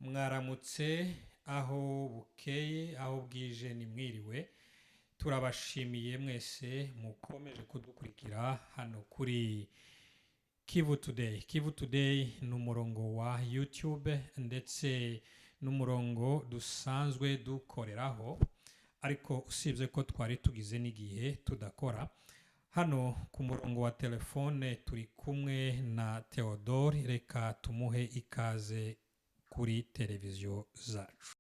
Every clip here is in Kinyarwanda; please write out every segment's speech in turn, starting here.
Mwaramutse aho bukeye aho bwije ni mwiriwe turabashimiye mwese mukomeje kudukurikira hano kuri Kivu Today ni umurongo wa YouTube ndetse n'umurongo dusanzwe dukoreraho ariko usibye ko twari tugize n'igihe tudakora hano ku murongo wa telefone turi kumwe na Theodore reka tumuhe ikaze kuri televiziyo zacu.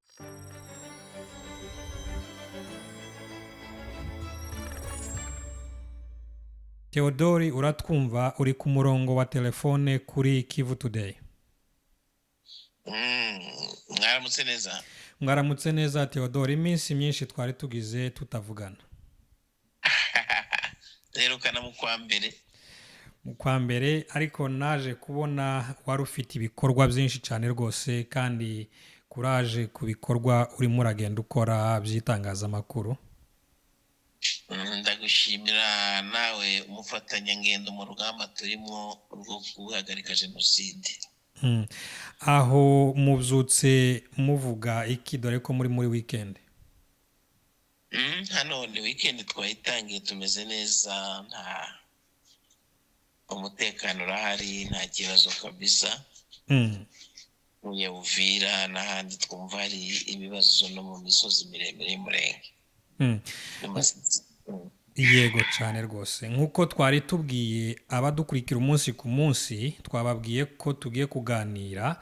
Theodore uratwumva uri ku murongo wa telefone kuri Kivu Today. Mwaramutse neza. Mwaramutse neza Theodore, iminsi myinshi twari tugize tutavugana. Rerukana mu kwa mbere. Mu kwa mbere ariko naje kubona wari ufite ibikorwa byinshi cyane rwose kandi kuraje ku bikorwa urimo uragenda ukora by'itangazamakuru. Ndagushimira nawe umufatanyangendo mu rugamba turimo rwo guhagarika jenoside. Aho mubyutse muvuga iki dore ko muri weekend? Hano ni weekend twayitangiye tumeze neza, nta umutekano urahari, nta kibazo kabisa. Mu Uvira n'ahandi twumva hari ibibazo no mu misozi miremire y'umurenge. Yego cyane rwose nk'uko twari tubwiye abadukurikira umunsi ku munsi twababwiye ko tugiye kuganira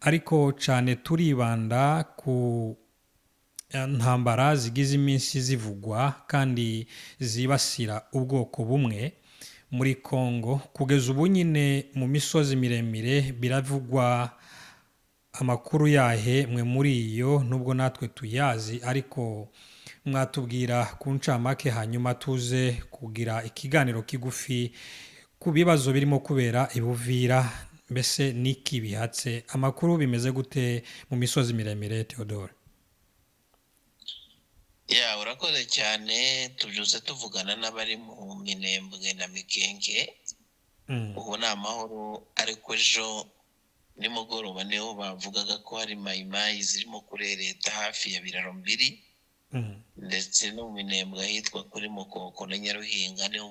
ariko cyane turibanda ku ntambara zigize iminsi zivugwa kandi zibasira ubwoko bumwe muri Congo. Kugeza ubu nyine mu misozi miremire biravugwa amakuru yahe mwe muri iyo nubwo natwe tuyazi ariko mwatubwira ku ncamake hanyuma tuze kugira ikiganiro kigufi ku bibazo birimo kubera ibuvira mbese niki bihatse amakuru bimeze gute mu misozi miremire Theodore? Urakoze cyane, tubyutse tuvugana n'abari mu Minembwe na Mikenge. Ubu ni amahoro ariko ejo nimugoroba niho bavugaga ko hari mayimayi zirimo kurereta hafi ya Biraro Mbiri ndetse no mu Minembwe ahitwa kuri Mukoko na Nyaruhinga niho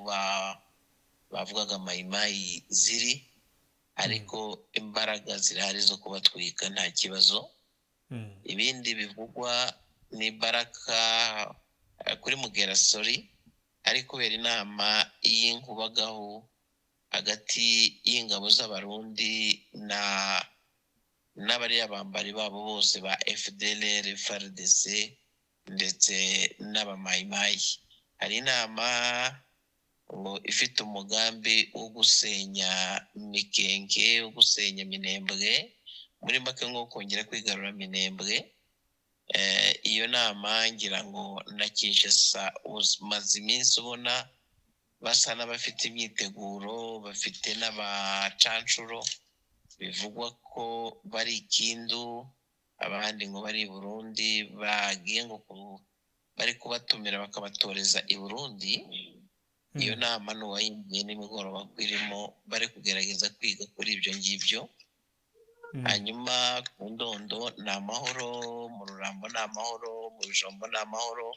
bavugaga mayimayi ziri ariko imbaraga zirahari zo kubatwika nta kibazo. Ibindi bivugwa ni Baraka kuri Mugerasori ariko kubera inama y'inkubagaho hagati y'ingabo z'abarundi n'abariya bambari babo bose ba FDLR, FARDC ndetse n'abamayimayi. Hari inama ngo ifite umugambi wo gusenya Mikenge, wo gusenya Minembwe, muri make nko kongera kwigarura Minembwe. Iyo nama ngira ngo na Kinshasa umaze iminsi ubona basa n'abafite imyiteguro, bafite n'abacancuro, bivugwa ko bari Kindu, abandi ngo bari Burundi, bagiye ngo bari kubatumira bakabatoreza i Burundi. Iyo nama n'uwayimbiye nimugoroba kwirimo bari kugerageza kwiga kuri ibyo ngibyo. Hanyuma ku Ndondo ni amahoro, mu Rurambo ni amahoro, mu Bijombo ni amahoro.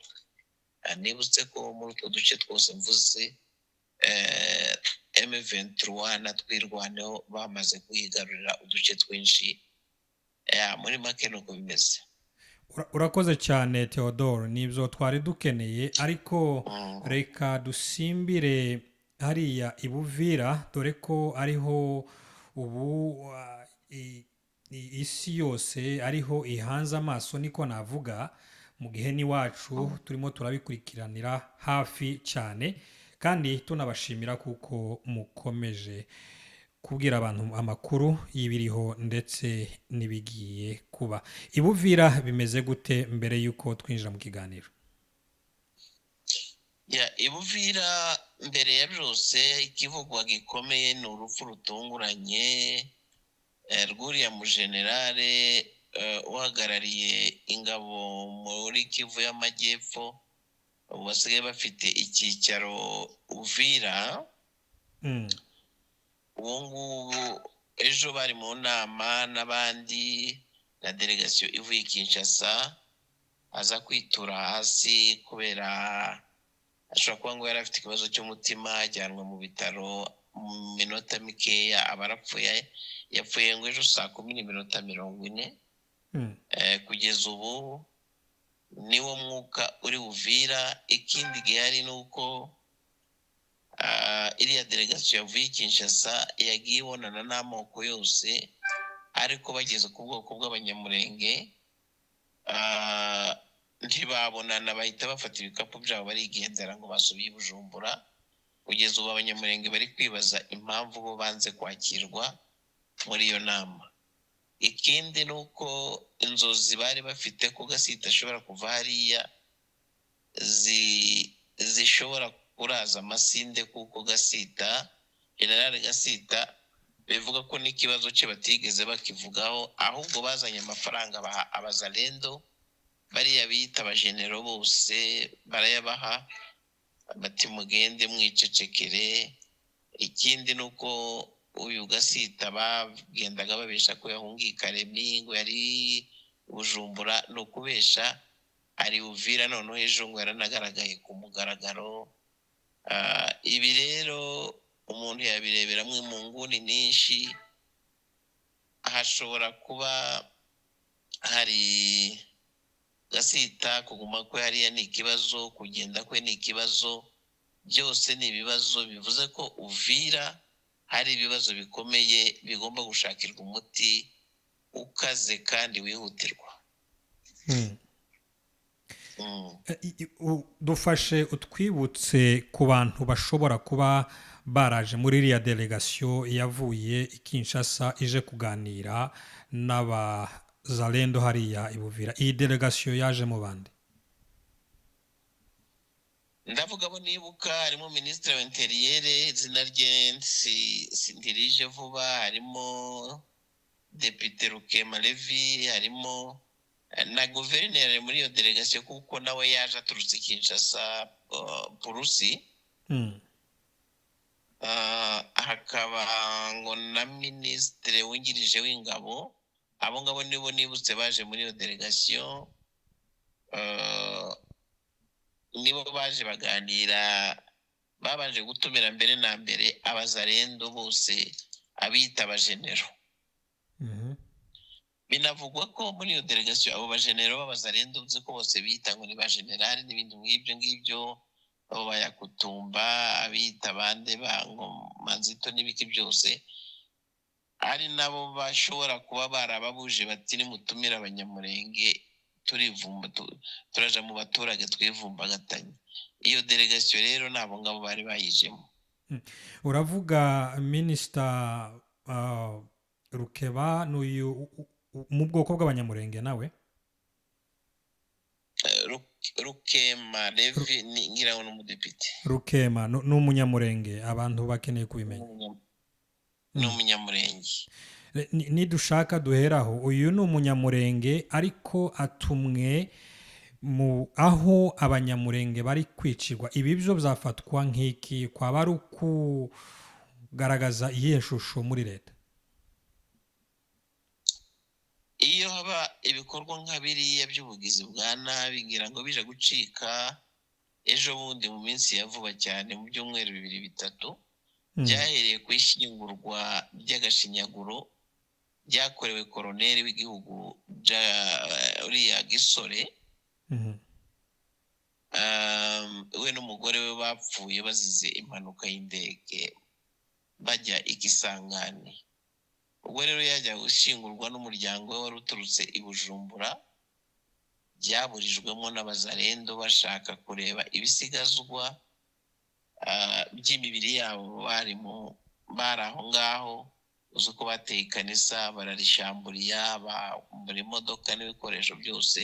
Nibutse ko muri utwo duce twose mvuze M23 na Twirwaneho bamaze kuyigarurira uduce twinshi. Muri make nuko bimeze. Urakoze cyane Theodore, nibyo twari dukeneye ariko reka dusimbire hariya ibuvira dore ko ariho ubu isi yose ariho ihanze amaso niko navuga, mu gihe n'iwacu turimo turabikurikiranira hafi cyane kandi tunabashimira kuko mukomeje kubwira abantu amakuru y'ibiriho ndetse n'ibigiye kuba. Ibuvira bimeze gute mbere y'uko twinjira mu kiganiro? Ibuvira mbere ya byose ikivugwa gikomeye ni urupfu rutunguranye rw'uriya mujenerale uhagarariye ingabo muri Kivu y'Amajyepfo basigaye bafite icyicaro Uvira. Ubu ngubu ejo bari mu nama n'abandi na delegasiyo ivuye i Kinshasa aza kwitura hasi kubera ashobora kuba ngo yari afite ikibazo cy'umutima, ajyanwa mu bitaro mu minota mikeya aba arapfuye. Yapfuye ngo ejo 10:40. Kugeza ubu niwo mwuka uri Uvira. Ikindi gihari ni uko iriya delegasiyo yavuye i Kinshasa yagiye ibonana n'amoko yose, ariko bageze ku bwoko bw'abanyamurenge ntibabonana, bahita bafata ibikapu byabo barigendera ngo basubiye i Bujumbura. Kugeza ubu abanyamurenge bari kwibaza impamvu bo banze kwakirwa muri iyo nama. Ikindi ni uko inzozi bari bafite ko Gasita ashobora kuva hariya zishobora kuraza amasinde, kuko Gasita, General Gasita, bivuga ko n'ikibazo cye batigeze bakivugaho, ahubwo bazanye amafaranga baha abazalendo, bariya biyita abajenero bose barayabaha bati mugende mwicecekere. Ikindi ni uko uyu Gasita bagendaga babesha ko yahungiye Karemi, ngo yari Bujumbura, ni ukubesha, ari Uvira. Noneho ejo ngo yaranagaragaye ku mugaragaro. Ibi rero umuntu yabireberamo mu nguni nyinshi. Hashobora kuba hari Gasita kuguma kwe hariya ni ikibazo, kugenda kwe ni ikibazo, byose ni ibibazo. Bivuze ko Uvira hari ibibazo bikomeye bigomba gushakirwa umuti ukaze kandi wihutirwa. Dufashe utwibutse ku bantu bashobora kuba baraje muri iriya delegasiyo yavuye i Kinshasa ije kuganira n'abazalendo hariya i Buvira. Iyi delegasiyo yaje mu bandi? Ndavuga bo nibuka harimo Minisitiri wa Interiyere, izina rye sindirije vuba, harimo Depite Rukema Levi, harimo na guverineri muri iyo delegasiyo kuko nawe yaje aturutse i Kinshasa, Purusi. Hakaba ngo na Minisitiri wungirije w'ingabo. Abo ngabo nibo nibutse baje muri iyo delegasiyo. Nibo baje baganira, babanje gutumira mbere na mbere abazalendo bose, abita abajenero. Binavugwa ko muri iyo delegasiyo abo bajenero b'abazalendo uzi ko bose bita ngo ni ba generali n'ibindi ngibyo, abo bayakutumba, abita abandi Manzito n'ibiki byose, ari nabo bashobora kuba barababuje bati nimutumire abanyamurenge turaja mu baturage twivumbagatanye. Iyo delegasiyo rero nabo ngabo bari bayijemo. Uravuga Minisita Rukeba n'uyu mu bwoko bw'abanyamurenge nawe? Rukema Levi ngira ngo n'umudepite. Rukema ni umunyamurenge, abantu bakeneye kubimenya. Ni umunyamurenge. Nidushaka duheraho, uyu ni umunyamurenge ariko atumwe mu aho abanyamurenge bari kwicirwa. Ibi byo byafatwa nk'iki? Kwaba ari ukugaragaza iyihe shusho muri leta? Iyo haba ibikorwa nka biriya by'ubugizi bwa nabi, ngira ngo bije gucika ejo bundi mu minsi ya vuba cyane, mu byumweru 2-3, byahereye ku ishyingurwa ry'agashinyaguro byakorewe koroneri w'igihugu uriya Gisore. We n'umugore we bapfuye bazize impanuka y'indege bajya i Kisangani. Ubwo rero yajya gushingurwa n'umuryango we wari uturutse i Bujumbura, byaburijwemo n'abazalendo bashaka kureba ibisigazwa by'imibiri yabo bari aho ngaho. Uzi ko bateye ikanisa, bararishamburiya, bambura imodoka n'ibikoresho byose,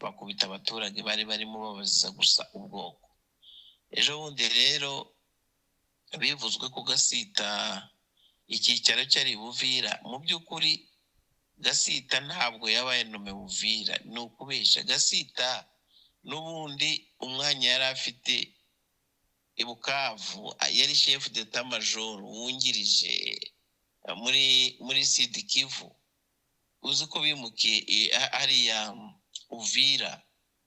bakubita abaturage bari barimo babaziza gusa ubwoko. Ejo bundi rero bivuzwe ko Gasita icyicaro cyari Buvira. Mu by'ukuri Gasita ntabwo yabaye nome Buvira, ni ukubesha. Gasita n'ubundi umwanya yari afite i Bukavu, yari chef d'état major wungirije muri Sud Kivu. uzi ko bimukiye hariya Uvira,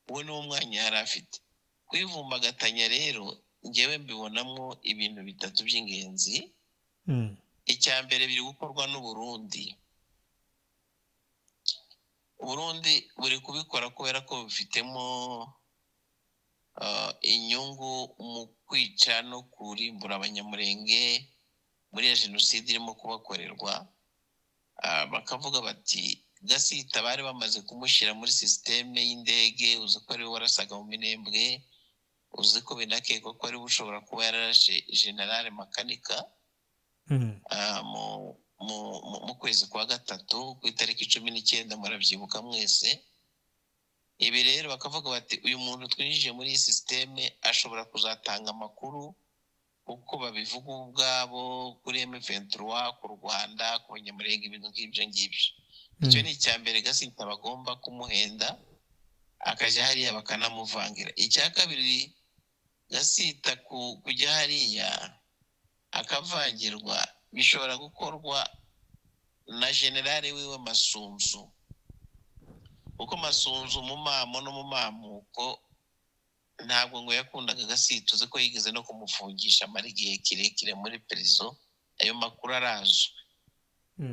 we niwo mwanya yari afite. Kwivumbagatanya rero njyewe mbibonamo ibintu bitatu by'ingenzi. Icya mbere biri gukorwa n'Uburundi. Uburundi buri kubikora kubera ko bifitemo inyungu mu kwica no kurimbura abanyamurenge muri ya jenoside irimo kubakorerwa. Bakavuga bati Gasita bari bamaze kumushyira muri sisiteme y'indege, uzi ko ariwe warasaga mu Minembwe, uzi ko binakekwa ko ariwe ushobora kuba yararashe General Makanika mu kwezi kwa gatatu ku itariki 19, murabyibuka mwese. Ibi rero bakavuga bati uyu muntu twinjije muri iyi sisiteme ashobora kuzatanga amakuru uko babivuga ubwabo kuri M23, ku Rwanda, ku banyamurenge, ibintu nk'ibyo ngibyo. Icyo ni icya mbere Gasita bagomba kumuhenda akajya hariya bakanamuvangira. Icya kabiri, Gasita kujya hariya akavangirwa bishobora gukorwa na generale wiwe Masunzu, kuko Masunzu mu mamo no mu mamuko ntabwo ngo yakundaga Gasita, uzi ko yigeze no kumufungisha amara igihe kirekire muri prison. Ayo makuru arazwi.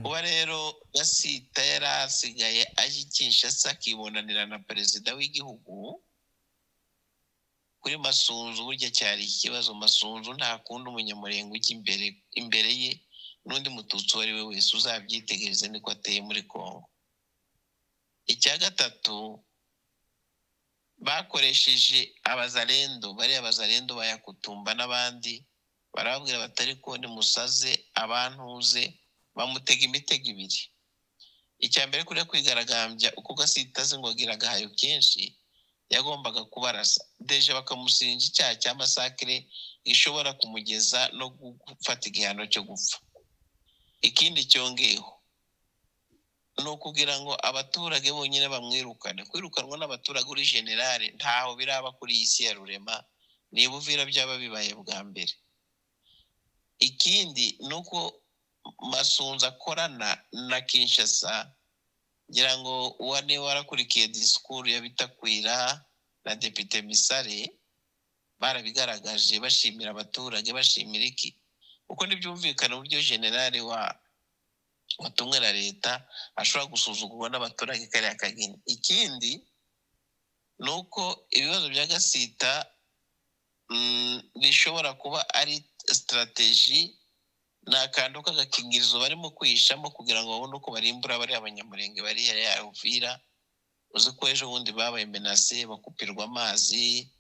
Kuba rero Gasita yari asigaye aje Kinshasa akibonanira na perezida w'igihugu, kuri Masunzu burya cyari ikibazo. Masunzu ntakunda umunyamurenge ujya imbere ye n'undi mututsi uwo ari we wese, uzabyitegereze niko ateye muri Kongo. Icya gatatu, bakoresheje abazalendo, bariya abazalendo bayakutumba n'abandi, barababwira batari ko ni musaze abantuze, bamutega imitego ibiri. Icya mbere kuri kwigaragambya uko Gasita azi ngo agira agahayo kenshi, yagombaga kubarasa deje bakamusinja icyaha cya masakire gishobora kumugeza no gufata igihano cyo gupfa. Ikindi cyongeyeho ni ukugira ngo abaturage bonyine bamwirukane. Kwirukanwa n'abaturage uri generale ntaho biraba kuri iyi si ya rurema, niba Uvira byaba bibaye bwa mbere. Ikindi ni uko Masunzu akorana na Kinshasa, ngira ngo uwa niwe warakurikiye disikuru ya Bitakwira na Depite Misare, barabigaragaje bashimira abaturage, bashimira iki, uko ntibyumvikana uburyo generale watumwe na leta ashobora gusuzugurwa n'abaturage kariya kageni. Ikindi ni uko ibibazo bya Gasita bishobora kuba ari strategy, ni akantu k'agakingirizo barimo kwihishamo kugira ngo babone uko barimbura bari abanyamurenge bari ya Uvira. Uzi ko ejo bundi babaye menase, bakupirwa amazi,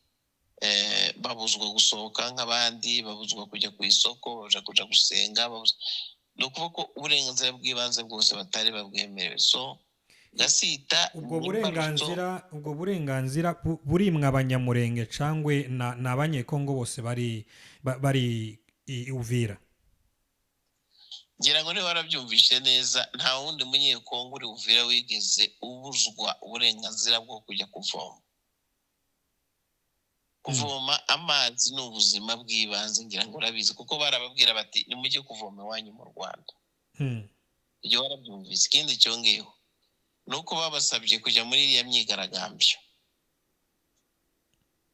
babuzwa gusohoka nk'abandi, babuzwa kujya ku isoko, baje kuja gusenga. Ni ukuvuga ko uburenganzira bw'ibanze bwose batari babwemerewe. So Gasita ubwo burenganzira burimwa abanyamurenge cangwe na abanyekongo bose bari Uvira? ngira ngo niba warabyumvishe neza, nta wundi munyekongo uri Uvira wigeze ubuzwa uburenganzira bwo kujya kuvoma amazi. Ni ubuzima bw'ibanze, ngira ngo urabizi, kuko barababwira bati nimujye kuvoma iwanyu mu Rwanda. Ibyo warabyumvise. Ikindi cyongeyeho ni uko babasabye kujya muri iriya myigaragambyo.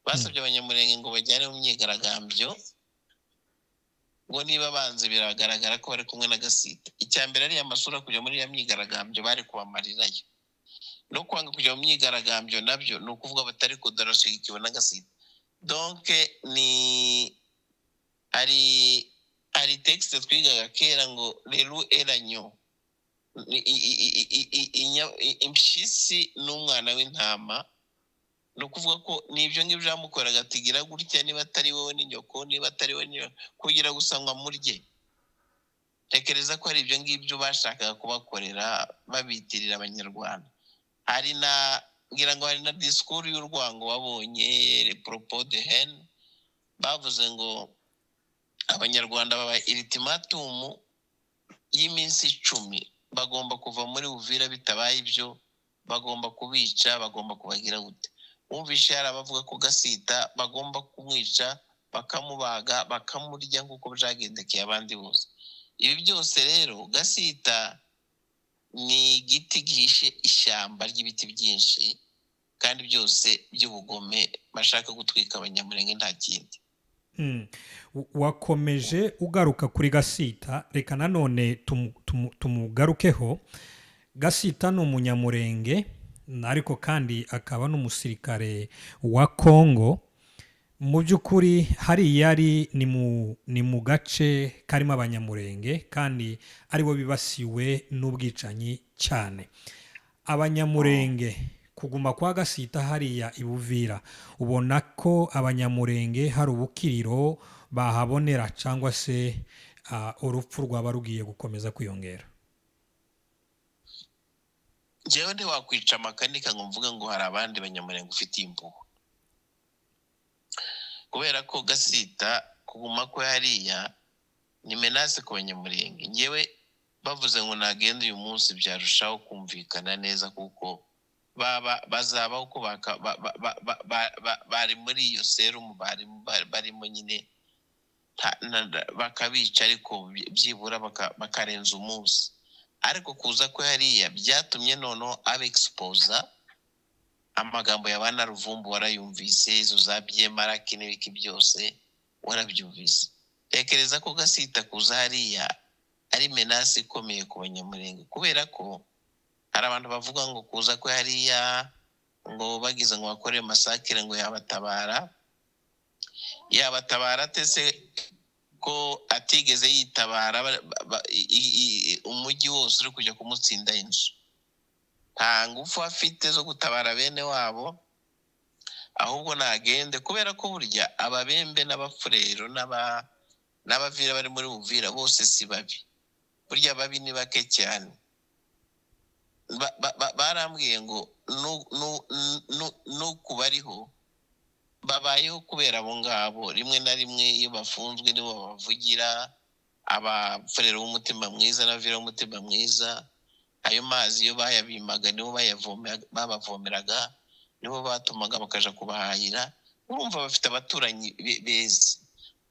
Basabye abanyamurenge ngo bajyane mu myigaragambyo, ngo niba banze biragaragara ko bari kumwe na Gasita. Icya mbere ariya masura kujya muri iriya myigaragambyo bari kubamarirayo, no kwanga kujya mu myigaragambyo nabyo ni ukuvuga batari kudarashigikiwe na Gasita. Donc ari texte twigaga kera ngo leru eranyo, impyisi n'umwana w'intama. Ni ukuvuga ko n'ibyo ngibyo byamukoraga, atigira gutya, niba atari wowe n'inyoko, niba atari wowe n'inyoko, kugira gusa ngo amurye. Tekereza ko ari ibyo ngibyo bashakaga kubakorera, babitirira abanyarwanda. Ngira ngo hari na disikuru y'urwango wabonye, le propos de haine, bavuze ngo abanyarwanda baba ultimatum y'iminsi 10 bagomba kuva muri Uvira, bitabaye ibyo bagomba kubica, bagomba kubagira gute. Wumvishe hari abavuga ko Gasita bagomba kumwica, bakamubaga, bakamurya nk'uko byagendekeye abandi bose. Ibi byose rero Gasita ni igiti gihishe ishyamba ry'ibiti byinshi kandi byose by'ubugome bashaka gutwika abanyamurenge nta kindi. wakomeje ugaruka kuri Gasita, reka nanone tumugarukeho. Gasita ni umunyamurenge ariko kandi akaba n'umusirikare wa Kongo. Mu by'ukuri hariya ni mu gace karimo abanyamurenge kandi aribo bibasiwe n'ubwicanyi cyane. Abanyamurenge kuguma kwa Gasita hariya i Buvira, ubona ko abanyamurenge hari ubukiriro bahabonera cyangwa se urupfu rwaba rugiye gukomeza kwiyongera? Njyewe ntiwakwica amakanika ngo mvuge ngo hari abandi banyamurenge ufitiye impuhwe, kubera ko Gasita kuguma ko hariya ni menase ku banyamurenge. Njyewe bavuze ngo nagenda uyu munsi byarushaho kumvikana neza, kuko bazabaho ko bari muri iyo serumu barimo nyine bakabica, ariko byibura bakarenza umunsi. Ariko kuza ko hariya byatumye noneho abexposa amagambo ya bana Ruvumbu warayumvise, izo za Byemaraki n'ibiki byose warabyumvise. Tekereza ko Gasita kuza hariya ari menasi ikomeye ku banyamurenge, kubera ko hari abantu bavuga ngo kuza ko hariya ngo bagize ngo bakore masakire ngo yabatabara tese ko atigeze yitabara umujyi wose uri kujya kumutsinda inzu. Nta ngufu afite zo gutabara bene wabo, ahubwo nagende, kubera ko burya ababembe n'abafurero n'abavira bari muri Buvira bose si babi, burya babi ni bake cyane. Barambwiye ngo nuko bariho babayeho kubera abo ngabo. Rimwe na rimwe iyo bafunzwe nibo bavugira, abafurero b'umutima mwiza n'abavira b'umutima mwiza. Ayo mazi iyo bayabimaga nibo babavomeraga, nibo batumaga bakaja kubahahira. Urumva bafite abaturanyi beza,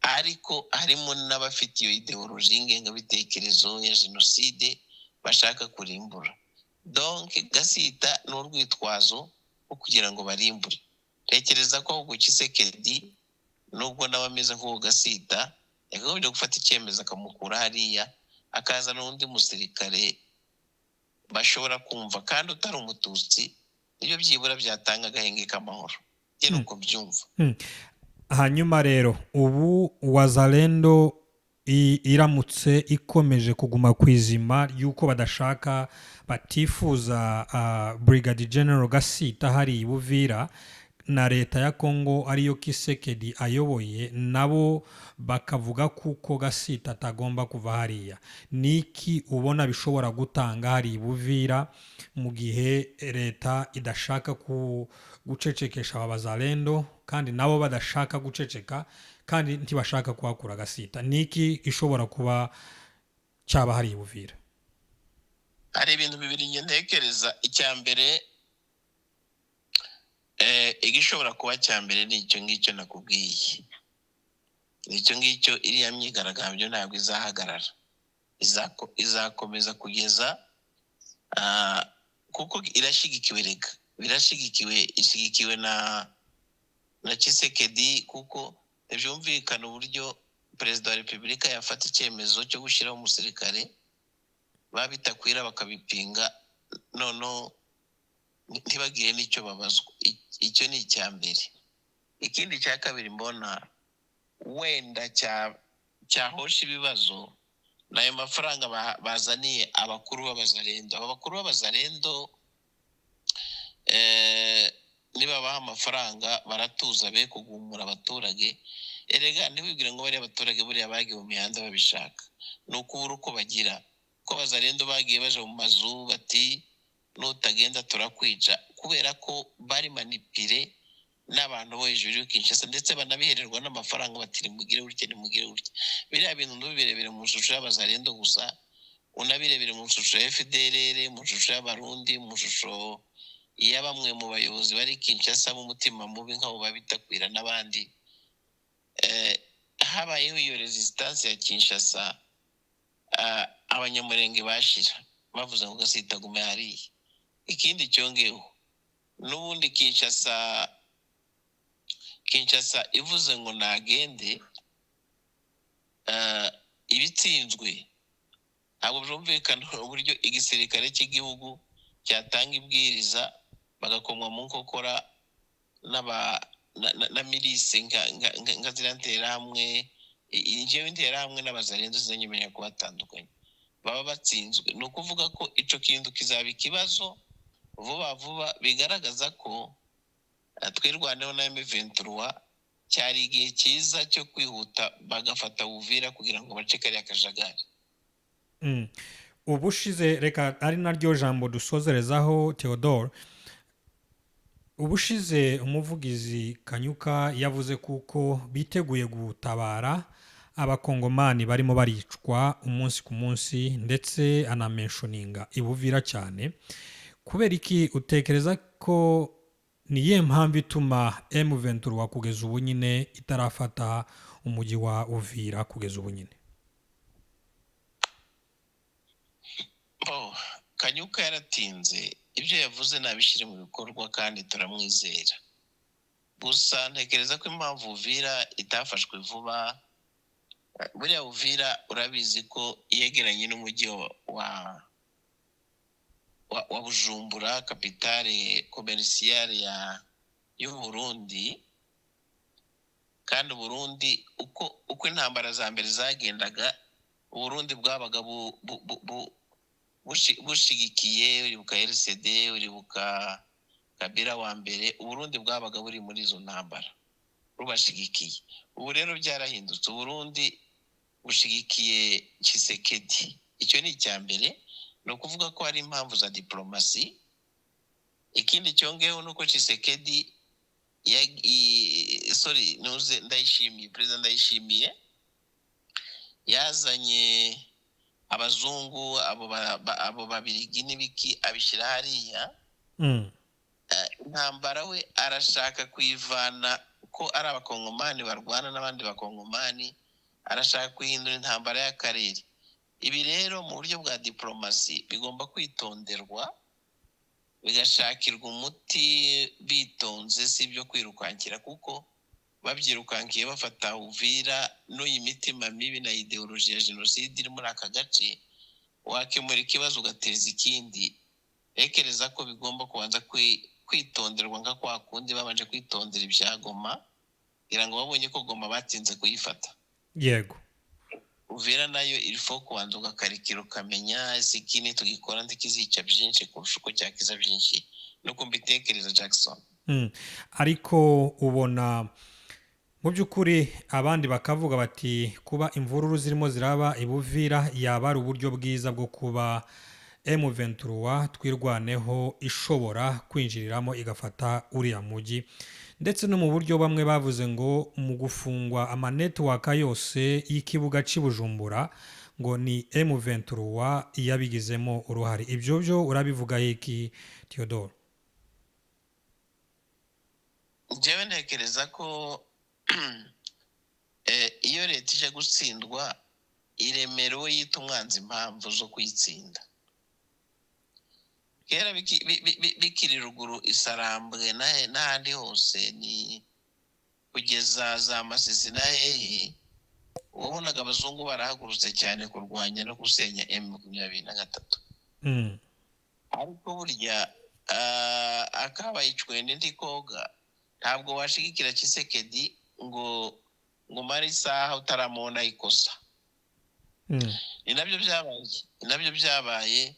ariko harimo n'abafite iyo ideoloji y'ingengabitekerezo ya jenoside bashaka kurimbura. Donc Gasita ni urwitwazo rwo kugira ngo barimbure. Tekereza ko ahubwo Tshisekedi nubwo nawe ameze nk'uwo Gasita yakagombye gufata icyemezo akamukura hariya, akaza n'undi musirikare bashobora kumva kandi utari umututsi, ibyo byibura byatanga agahenge k'amahoro. Njye nuko byumva. Hanyuma rero ubu Wazalendo iramutse ikomeje kuguma ku izima y'uko batifuza Brigadier General Gasita hari i Buvira, na leta ya Kongo ariyo Tshisekedi ayoboye, nabo bakavuga kuko Gasita atagomba kuva hariya. Niki ubona bishobora gutanga hari i Buvira mu gihe leta idashaka gucecekesha Abazalendo kandi nabo badashaka guceceka kandi ntibashaka kuhakura Gasita? Niki ishobora kuba cyaba hari i Buvira? Hari ibintu bibiri njye ntekereza. Icya mbere, igishobora kuba cya mbere ni icyo ngicyo nakubwiye. Icyo ngicyo, iriya myigaragambyo ntabwo izahagarara, izakomeza kugeza kuko ishyigikiwe na Tshisekedi, kuko byumvikana uburyo perezida wa repubulika yafata icyemezo cyo gushyiraho umusirikare, babitakwira bakabipinga, noneho ntibagire n'icyo babazwa. Icyo ni icya mbere. Ikindi cya kabiri mbona wenda cyahosha ibibazo, n'ayo mafaranga bazaniye abakuru b'Abazalendo. Abakuru b'Abazalendo nibabaha amafaranga baratuza, be kugumura abaturage. Erega ntibibwire ngo bariya abaturage buriya bagiye mu mihanda babishaka, ni ukubura uko bagira. Ko Abazalendo bagiye baje mu mazu bati nutagenda turakwica, kubera ko bari manipire n'abantu bo hejuru y'u Kinshasa, ndetse banabihererwa n'amafaranga bati nimugire gutya nimugire gutya. Biriya bintu ntubirebere mu shusho y'Abazalendo gusa, unabirebere mu shusho ya FDLR, mu shusho y'Abarundi, mu shusho ya bamwe mu bayobozi bari Kinshasa b'umutima mubi nk'abo babitakwira n'abandi. Habayeho iyo resistance ya Kinshasa, abanyamurenge bashira. bavuze ngo gasitagume hariya. Ikindi cyongeyeho n'ubundi Kinshasa ivuze ngo nagende, ibitsinzwe ntabwo byumvikana uburyo igisirikare cy'igihugu cyatanga ibwiriza bagakomwa mu nkokora na milise nka ziriya nterahamwe, njyewe interahamwe n'abazarenze zanyemenya ko batandukanye baba batsinzwe. Ni ukuvuga ko icyo kintu kizaba ikibazo vuba bigaragaza ko twirwaneho na M23 cyari igihe cyiza cyo kwihuta bagafata Uvira kugira ngo bace kariya kajagari. ubushize reka ari naryo jambo dusozerezaho Theodore. Ubushize umuvugizi Kanyuka yavuze kuko biteguye gutabara abakongomani barimo baricwa umunsi ku munsi, ndetse anamenshoninga ibuvira cyane. Kubera iki utekereza ko niye mpamvu ituma M23 kugeza ubu nyine itarafata umujyi wa Uvira kugeza ubu nyine? Kanyuka yaratinze, ibyo yavuze nabishyire mu bikorwa kandi turamwizera. Gusa ntekereza ko impamvu Uvira itafashwe vuba, buriya Uvira urabizi ko yegeranye n'umujyi wa Bujumbura, kapitale komerisiyare y'u Burundi. Kandi Burundi uko intambara za mbere zagendaga, Burundi bwabaga bushigikiye, uribuka RCD, uribuka Kabila wa mbere, Burundi bwabaga buri muri izo ntambara rubashigikiye. Ubu rero byarahindutse, Burundi bushigikiye Tshisekedi. Icyo ni icya mbere, ni ukuvuga ko hari impamvu za diplomasi. Ikindi cyongeyeho nuko Tshisekedi Ndayishimiye, Perezida Ndayishimiye yazanye abazungu abo babirigi n'ibiki abishyira hariya. Intambara we arashaka kuyivana ko ari abakongomani barwana n'abandi bakongomani, arashaka guhindura intambara y'akarere. Ibi rero mu buryo bwa diplomasi bigomba kwitonderwa, bigashakirwa umuti bitonze, si ibyo kwirukankira, kuko babyirukankiye bafata Uvira n'uyi mitima mibi na ideoloji ya jenoside iri muri aka gace, wakemura ikibazo ugateza ikindi. Rekereza ko bigomba kubanza kwitonderwa nka kwa kundi babanje kwitondera ibya Goma, kugira ngo babonye ko Goma batinze kuyifata. Yego, Uvira nayo irifo kubanza ugakarikira ukamenya ikini tugikora ntikizica byinshi kurusha uko cyakiza byinshi, nuko mbitekereza Jackson. ariko ubona mu by'ukuri abandi bakavuga bati kuba imvururu zirimo ziraba ibuvira yaba ari uburyo bwiza bwo kuba M23 twirwaneho ishobora kwinjiriramo igafata uriya mujyi, ndetse no mu buryo bamwe bavuze ngo mu gufungwa amanetiwaka yose y'ikibuga cy'i Bujumbura ngo ni M23 yabigizemo uruhare. Ibyo byo urabivuga iki Theodore? Njyewe ntekereza ko iyo leta ije gutsindwa iremerewe yita umwanzi impamvu zo kuyitsinda. Kera bikiri ruguru Isarambwe n'ahandi hose, ni kugeza za Masisi na hehe, wabonaga abazungu barahagurutse cyane kurwanya no gusenya M23. Ariko burya akabaye icwende ntikoga, ntabwo washigikira Tshisekedi ngo mare isaha utaramubona ikosa. Ni nabyo byabaye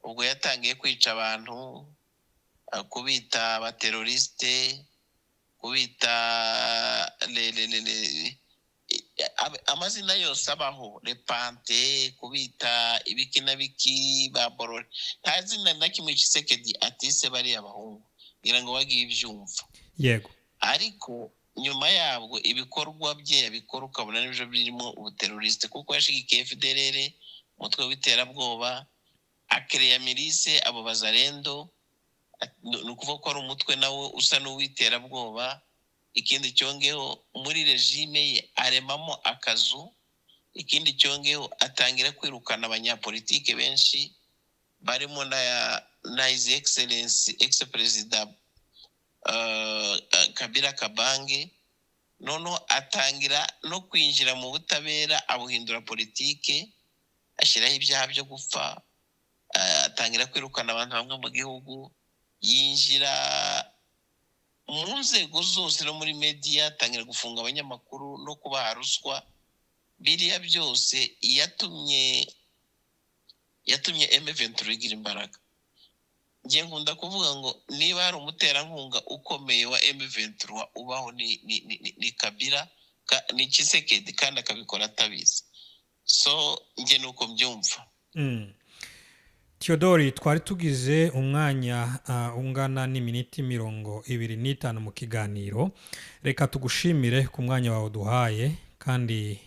ubwo yatangiye kwica abantu, kubita abateroriste, kubita amazina yose abaho, Lepante, kubita ibiki na biki, baborore. Nta zina na kimwe Tshisekedi atise bari abahungu, ngira ngo bagiye ibyumva. Yego, ariko nyuma yabwo ibikorwa bye yabikora ukabona n'ibyo birimo ubuteroriste, kuko yashigikiye FDLR, umutwe w'iterabwoba, akereya milise abo bazarendo, ni ukuvuga ko ari umutwe nawe usa n'uw'iterabwoba. Ikindi cyongeho muri regime ye aremamo akazu. Ikindi cyongeho atangira kwirukana abanyapolitike benshi, barimo na his excellence ex perezida Kabila Kabange, noneho atangira no kwinjira mu butabera abuhindura politike, ashyiraho ibyaha byo gupfa, atangira kwirukana abantu bamwe mu gihugu, yinjira mu nzego zose no muri media, atangira gufunga abanyamakuru no kubaha ruswa. Biriya byose yatumye M23 igira imbaraga. Ngiye nkunda kuvuga ngo niba hari umuterankunga ukomeye wa M23 ubaho ni Kabila, ni Tshisekedi, kandi akabikora atabizi. So nge nuko mbyumva. Theodore, twari tugize umwanya ungana n'iminiti 25 mu kiganiro. Reka tugushimire ku mwanya wawe duhaye, kandi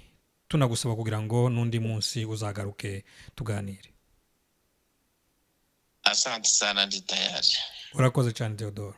tunagusaba kugira ngo n'undi munsi uzagaruke tuganire. Asante sana, ndi tayari. Urakoze cyane Theodore.